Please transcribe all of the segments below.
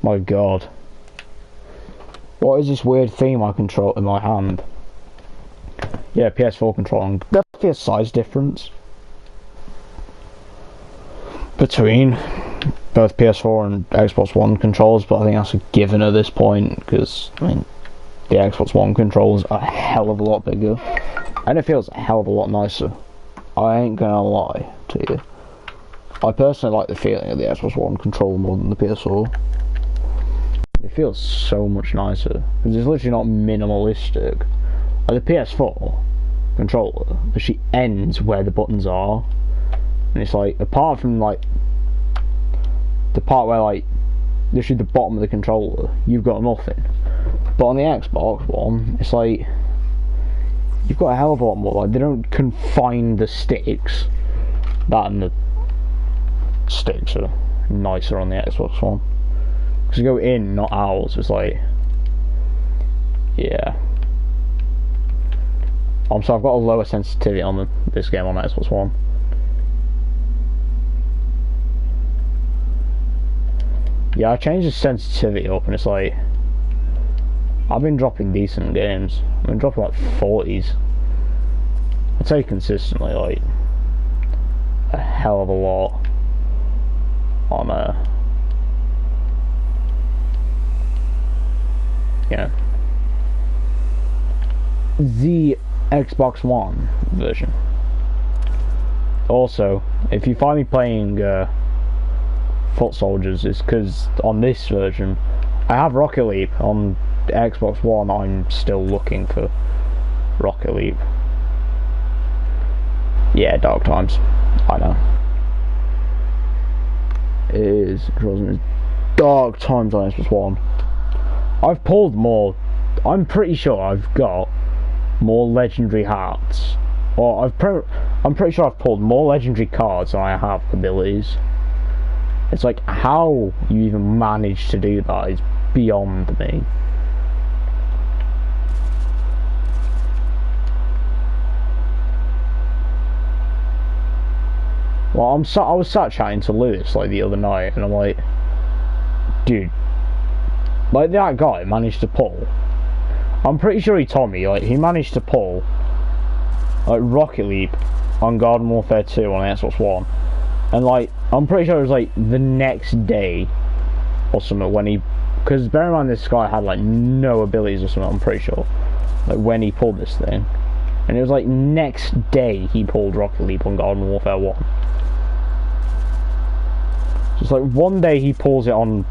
My god. What is this weird theme I control in my hand? Yeah, PS4 controlling. Definitely a size difference between both PS4 and Xbox One controllers, but I think that's a given at this point, because, I mean, the Xbox One controls are a hell of a lot bigger, and it feels a hell of a lot nicer. I ain't gonna lie to you. I personally like the feeling of the Xbox One controller more than the PS4. It feels so much nicer, because it's literally not minimalistic. Like the PS4 controller actually ends where the buttons are, and it's like, apart from like the part where like literally the bottom of the controller, you've got nothing. But on the Xbox One, it's like you've got a hell of a lot more. Like, they don't confine the sticks. That and the sticks are nicer on the Xbox One, because you go in, not out. So it's like, yeah. So I've got a lower sensitivity on this game on Xbox One. Yeah, I changed the sensitivity up, and it's like, I've been dropping decent games. I've been dropping like 40s. I'd say consistently, like, a hell of a lot on the Xbox One version. Also, if you find me playing Foot Soldiers, it's because on this version I have Rocket Leap. On the Xbox One, I'm still looking for Rocket Leap. Yeah, dark times. I know. It is dark times on Xbox One. I've pulled more. I'm pretty sure I've got more legendary hearts. Or I'm pretty sure I've pulled more legendary cards than I have abilities. It's like, how you even manage to do that is beyond me. Well, I was sat chatting to Lewis like the other night, and I'm like, dude, like that guy managed to pull. I'm pretty sure he told me, like, he managed to pull like Rocket Leap on Garden Warfare 2 on Xbox One, and like, I'm pretty sure it was like the next day or something when he, because bear in mind this guy had like no abilities or something, I'm pretty sure, like when he pulled this thing, and it was like next day he pulled Rocket Leap on Garden Warfare 1. So it's like one day he pulls it on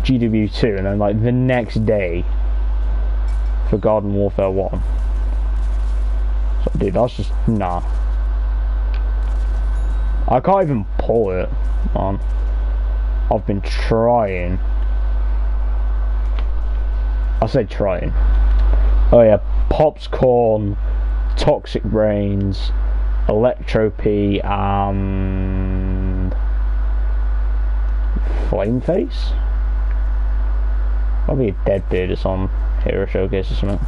GW2, and then like the next day for Garden Warfare 1. So dude, that's just, nah. I can't even pull it, man. I've been trying. I say trying. Oh yeah, Popscorn, Toxic Brains, Electro-P, and Flameface? Probably a Deadbeard or some Hero Showcase or something.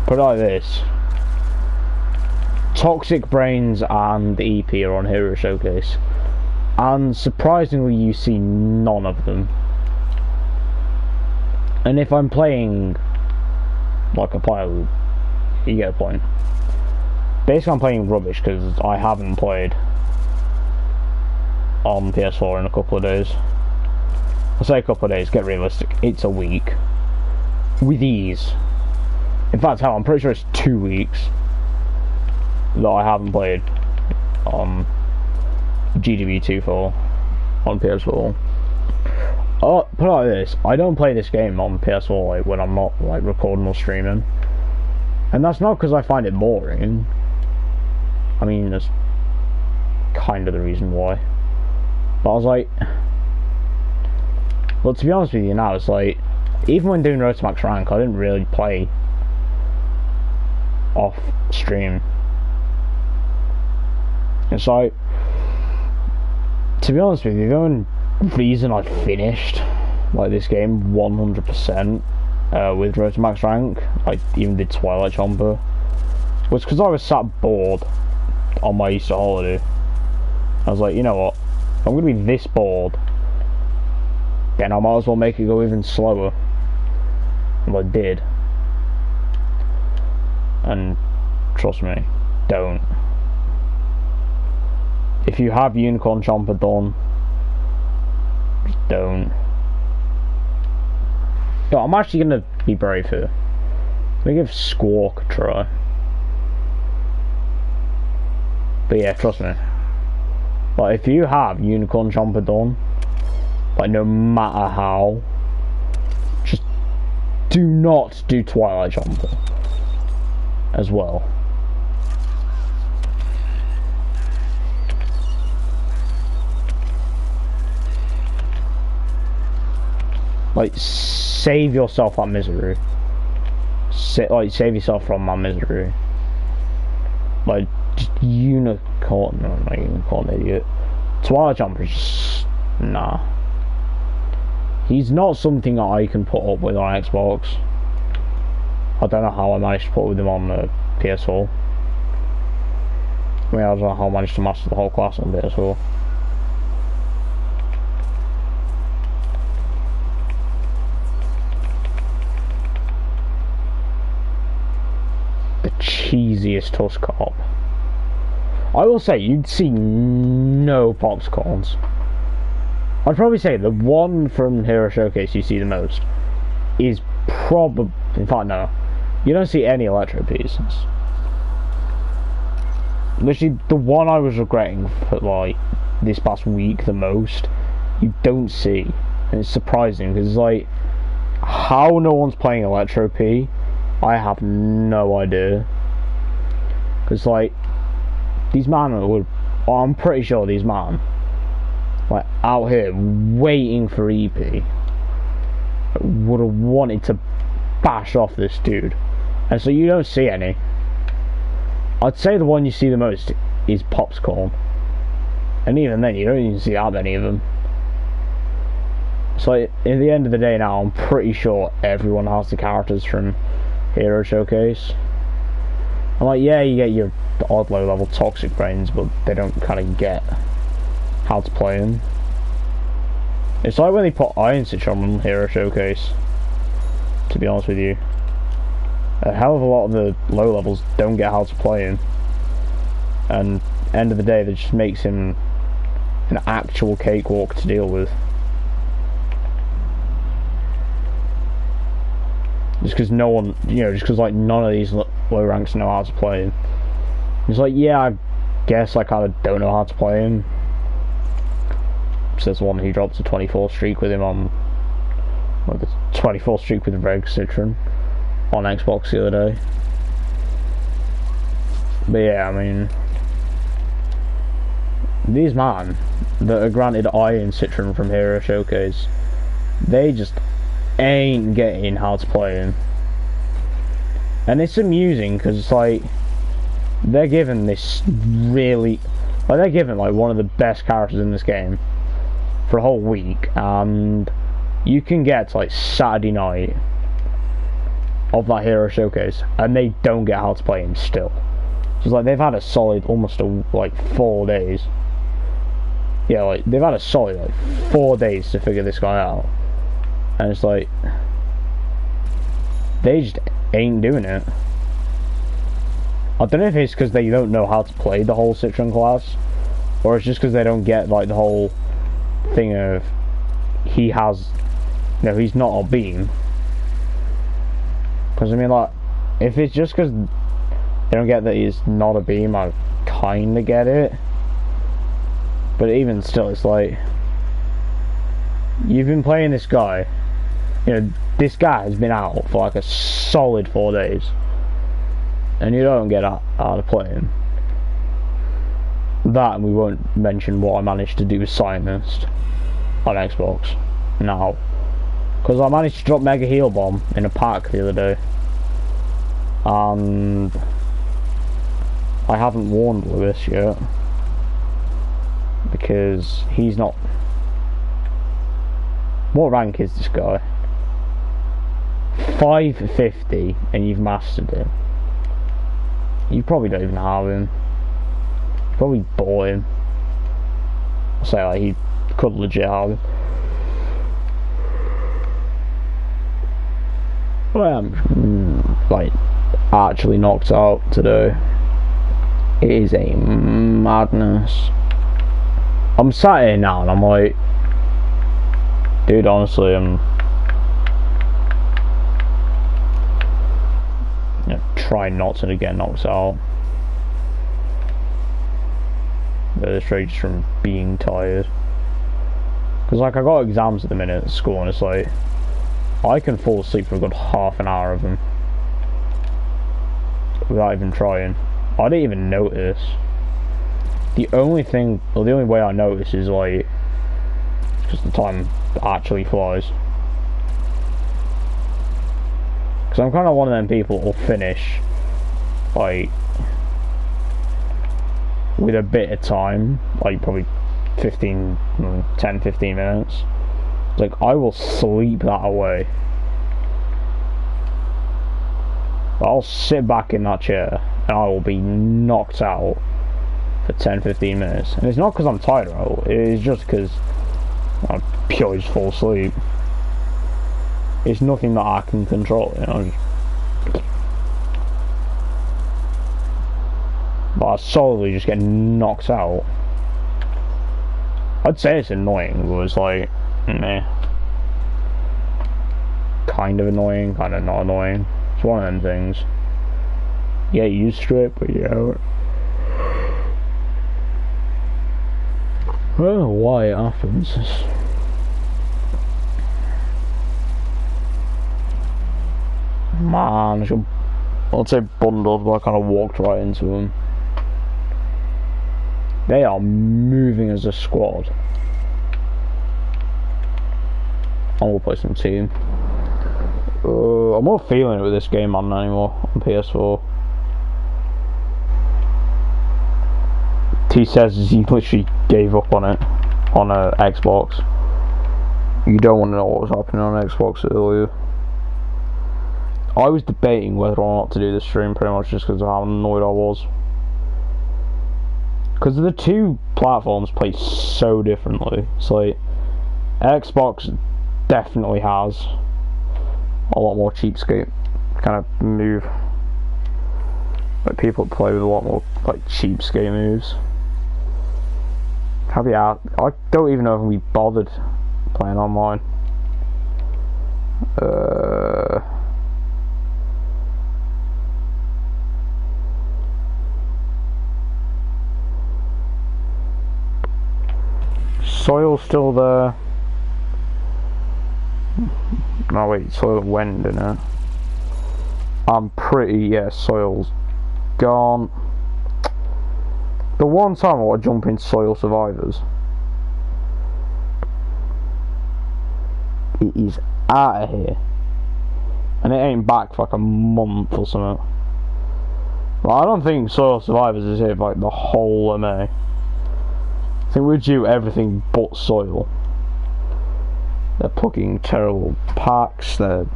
Put it like this. Toxic Brains and the EP are on Hero Showcase, and surprisingly you see none of them. And if I'm playing like a pilot, you get a point. Basically I'm playing rubbish because I haven't played on PS4 in a couple of days. I say a couple of days, get realistic, it's a week. With ease. In fact, hell, I'm pretty sure it's 2 weeks that I haven't played GW2 for on PS4. Oh, put it like this, I don't play this game on PS4 like when I'm not like recording or streaming, and that's not because I find it boring. I mean, that's kind of the reason why. But I was like, well, to be honest with you now, it's like, even when doing Road to Max Rank, I didn't really play off stream. It's like, to be honest with you, the only reason I finished like this game 100% with Road to Max Rank, like even did Twilight Chomper, was because I was sat bored on my Easter holiday. I was like, you know what, I'm gonna be this bored, then I might as well make it go even slower. Well, I did. And trust me, don't. If you have Unicorn Chomper done, just don't. No, I'm actually gonna be brave here. Let me give Squawk a try. But yeah, trust me. Like, if you have Unicorn Chomper done, like, no matter how, just do not do Twilight Chomper as well. Like, save yourself that misery. Save yourself from that misery. Like, just Unicorn, no, not Unicorn, idiot. Twilight Chomper is just, nah. He's not something that I can put up with on Xbox. I don't know how I managed to put with him on the PS4. I mean, I don't know how I managed to master the whole class on PS4. The cheesiest Tusk Cop. I will say, you'd see no Popscorns. I'd probably say the one from Hero Showcase you see the most is probably... In fact, no. You don't see any Electro pieces. Literally, the one I was regretting for, like, this past week the most, you don't see. And it's surprising, because, like, how no one's playing Electro P, I have no idea. Because, like, these man would... I'm pretty sure these man, like, out here waiting for EP, would have wanted to bash off this dude. And so you don't see any. I'd say the one you see the most is Popscorn. And even then, you don't even see that many of them. So at the end of the day now, I'm pretty sure everyone has the characters from Hero Showcase. I'm like, yeah, you get your odd low level Toxic Brains, but they don't kind of get how to play them. It's like when they put Iron Citron on Hero Showcase, to be honest with you. A hell of a lot of the low levels don't get how to play him, and end of the day that just makes him an actual cakewalk to deal with. Just because no one, you know, just because like none of these low ranks know how to play him. It's like, yeah, I guess I kind of don't know how to play him. So there's one who drops a 24 streak with him on, well, the 24 streak with Reg Citron on Xbox the other day. But yeah, I mean, these man that are granted Iron Citron from Hero Showcase, they just ain't getting how to play him. And it's amusing because it's like they're given this really, like, they're given like one of the best characters in this game for a whole week, and you can get to like Saturday night of that Hero Showcase and they don't get how to play him still. So it's like they've had a solid almost like 4 days. Yeah, like they've had a solid like 4 days to figure this guy out, and it's like they just ain't doing it. I don't know if it's because they don't know how to play the whole Citron class, or it's just because they don't get like the whole thing of he has, you know, he's not a beam. Because I mean, like, if it's just because they don't get that he's not a beam, I kinda get it. But even still, it's like, you've been playing this guy, you know, this guy has been out for like a solid 4 days, and you don't get how to play him. That, and we won't mention what I managed to do with Scientist on Xbox now, because I managed to drop Mega Heal Bomb in a pack the other day, and I haven't warned Lewis yet because he's not. What rank is this guy? 550, and you've mastered it. You probably don't even have him. You probably bought him. I'll say like he could legit have him. What I am like actually knocked out today. It is a madness. I'm sat here now and I'm like, dude, honestly, I'm trying not to get knocked out. Straight just from being tired. Because like I got exams at the minute at school and it's like I can fall asleep for a good half an hour of them without even trying. I didn't even notice. The only thing, or the only way I notice is like just the time actually flies. Because I'm kind of one of them people who'll finish like with a bit of time, like probably 10-15 minutes. Like I will sleep that away. I'll sit back in that chair and I will be knocked out for 10-15 minutes. And it's not because I'm tired out, it's just because I purely just fall asleep. It's nothing that I can control, you know. But I solely just get knocked out. I'd say it's annoying, but it's like, meh. Kind of annoying, kind of not annoying. It's one of them things. You get used to it, but yeah. I don't know why it happens. Man, I'd say bundled, but I kind of walked right into them. They are moving as a squad. And we'll play some team. I'm not feeling it with this game on anymore on PS4. T says he literally gave up on it on Xbox. You don't want to know what was happening on Xbox earlier. I was debating whether or not to do this stream pretty much just because of how annoyed I was. Because the two platforms play so differently. It's like Xbox definitely has a lot more cheapskate kind of move. Like people play with a lot more like cheapskate moves. I don't even know if we bothered playing online. Soil's still there. No wait, Soil went, didn't it? I'm pretty, yeah, Soil's gone. The one time I want to jump in Soil Survivors, it is out of here. And it ain't back for like a month or something. Well, I don't think Soil Survivors is here for like the whole of May. I think we do everything but Soil. They're plugging terrible packs, they're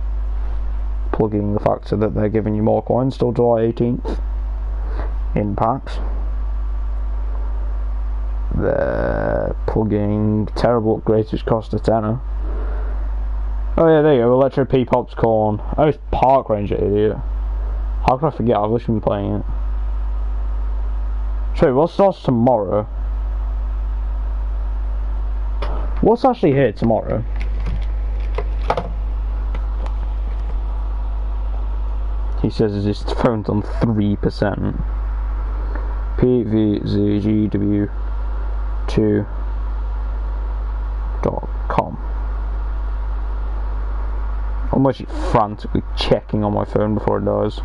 plugging the factor that they're giving you more coins till July 18th in packs. They're plugging terrible upgrades which cost a tenner. Oh yeah, there you go, Electro P Pop's Corn. Oh, it's Park Ranger, idiot. How could I forget? I've literally been playing it. So what starts tomorrow? What's actually here tomorrow? He says his phone's on 3%. PVZGW2.com. I'm actually frantically checking on my phone before it dies.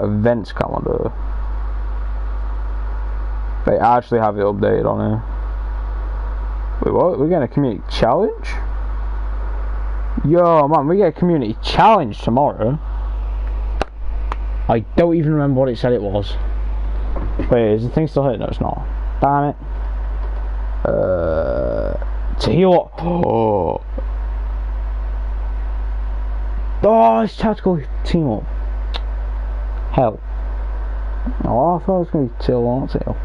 Events calendar. They actually have it updated on here. Wait, what? We're getting a community challenge? Yo, man, we get a community challenge tomorrow. I don't even remember what it said it was. Wait, is the thing still here? No, it's not. Damn it. To heal. Oh. Oh, it's tactical team up. Hell. Oh, I thought it was going to be Teal or not Teal.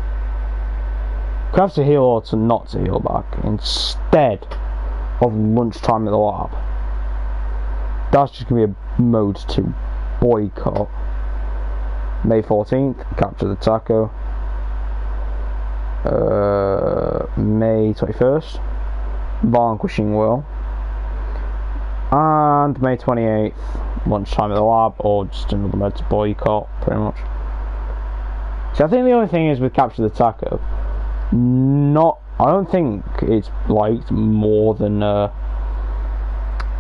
Could have to heal or to not to heal back instead of lunchtime at the lab. that's just going to be a mode 2 boycott. May 14th, capture the taco. May 21st, vanquishing Will. And May 28th, lunchtime at the lab, or just another mode to boycott, pretty much. So I think the only thing is with capture the taco, I don't think it's liked more than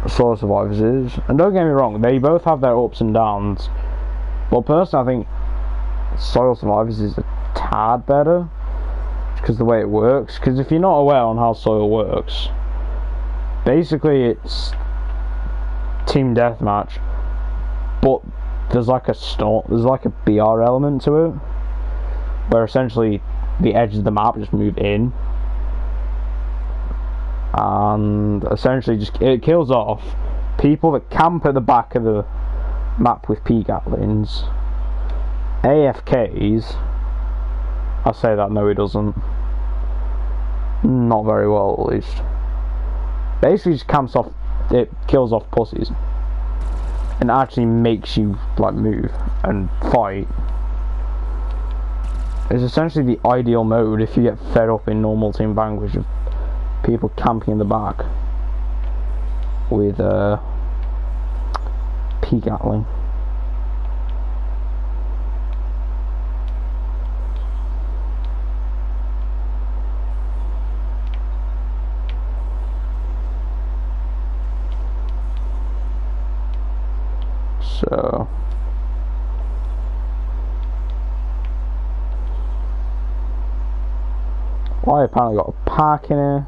Soil Survivors is. And don't get me wrong, they both have their ups and downs. But personally, I think Soil Survivors is a tad better, because the way it works. Because if you're not aware on how Soil works, basically it's team deathmatch, but there's like a BR element to it, where essentially the edges of the map just move in, and essentially just it kills off people that camp at the back of the map with P-Gatlins, AFKs. I say that, no, he doesn't. Not very well, at least. Basically, just camps off. It kills off pussies, and actually makes you like move and fight. It's essentially the ideal mode if you get fed up in normal Team Vanquish of people camping in the back with P-Gatling. So I apparently got a pack in here.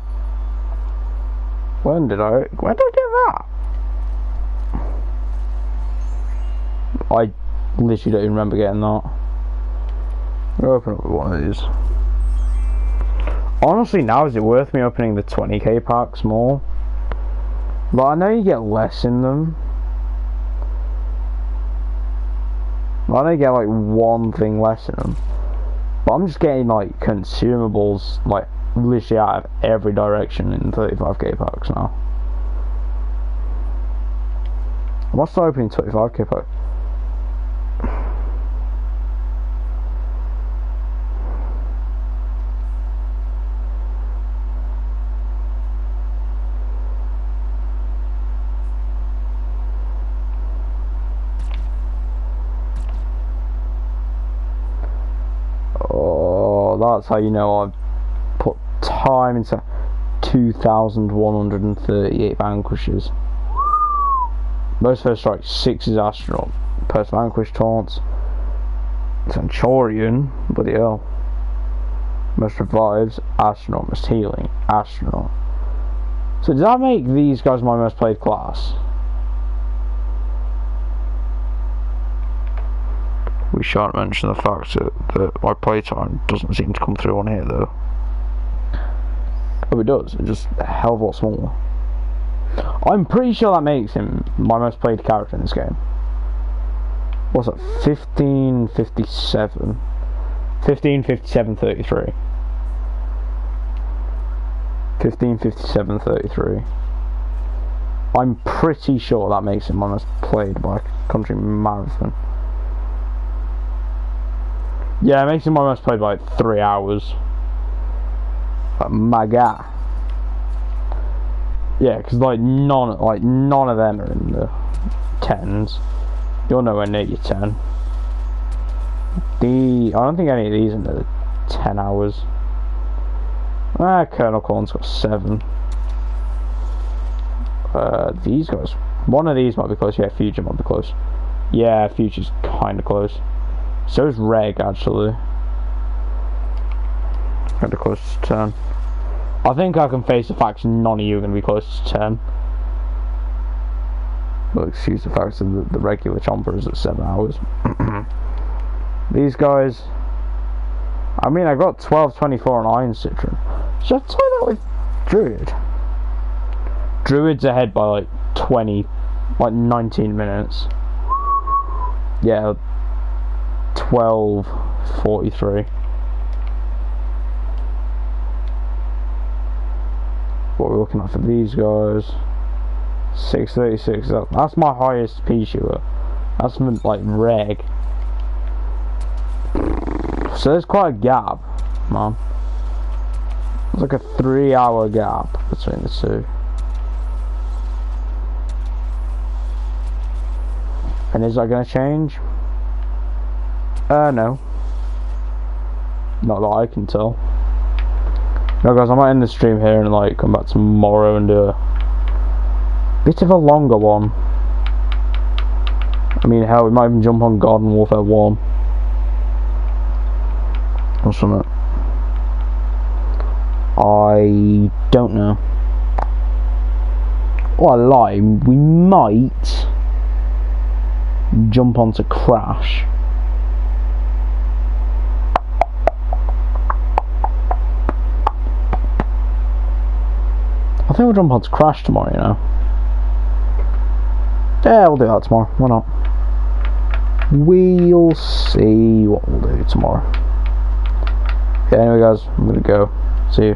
When did I get that? I literally don't even remember getting that. We'll open up with one of these. Honestly, now is it worth me opening the 20k packs more? But I know you get less in them. I know you get like one thing less in them, but I'm just getting like consumables like literally out of every direction in 35k packs now. I must start opening 25k packs. That's how you know I've put time into 2,138 vanquishes. Most first strike, 6 is astronaut. Post vanquish taunts, Centurion, bloody hell. Most revives, astronaut. Most healing, astronaut. So does that make these guys my most played class? We shan't mention the fact that my playtime doesn't seem to come through on here though. Oh, it does. It's just a hell of a lot smaller. I'm pretty sure that makes him my most played character in this game. What's that? 1557. 1557.33. 1557.33. I'm pretty sure that makes him my most played by Country Marathon. Yeah, it makes him my most played by like 3 hours. But my god. Yeah, because like none of them are in the 10s. You're nowhere near your 10. I don't think any of these are in the 10 hours. Colonel Corn's got 7. These guys. One of these might be close. Yeah, Future might be close. Yeah, Future's kind of close. So is Reg, actually. Kind of close to 10. I think I can face the fact none of you are going to be close to 10. Well, excuse the fact that the regular Chomper is at 7 hours. These guys... I mean, I got 12, 24 and Iron Citron. Should I try that with Druid? Druid's ahead by like 19 minutes. Yeah, 12:43. What we're looking at for these guys, 636. That's my highest pea shooter. That's like reg. So there's quite a gap, man. There's like a 3-hour gap between the two. And is that gonna change? No. Not that I can tell. No guys, I might end the stream here and like come back tomorrow and do a bit of a longer one. I mean, hell, we might even jump on Garden Warfare 1 or something. I don't know. Oh, I lie. We might jump onto Crash. I think we'll jump onto Crash tomorrow, you know. Yeah, we'll do that tomorrow. Why not? We'll see what we'll do tomorrow. Okay, anyway guys, I'm gonna go. See you.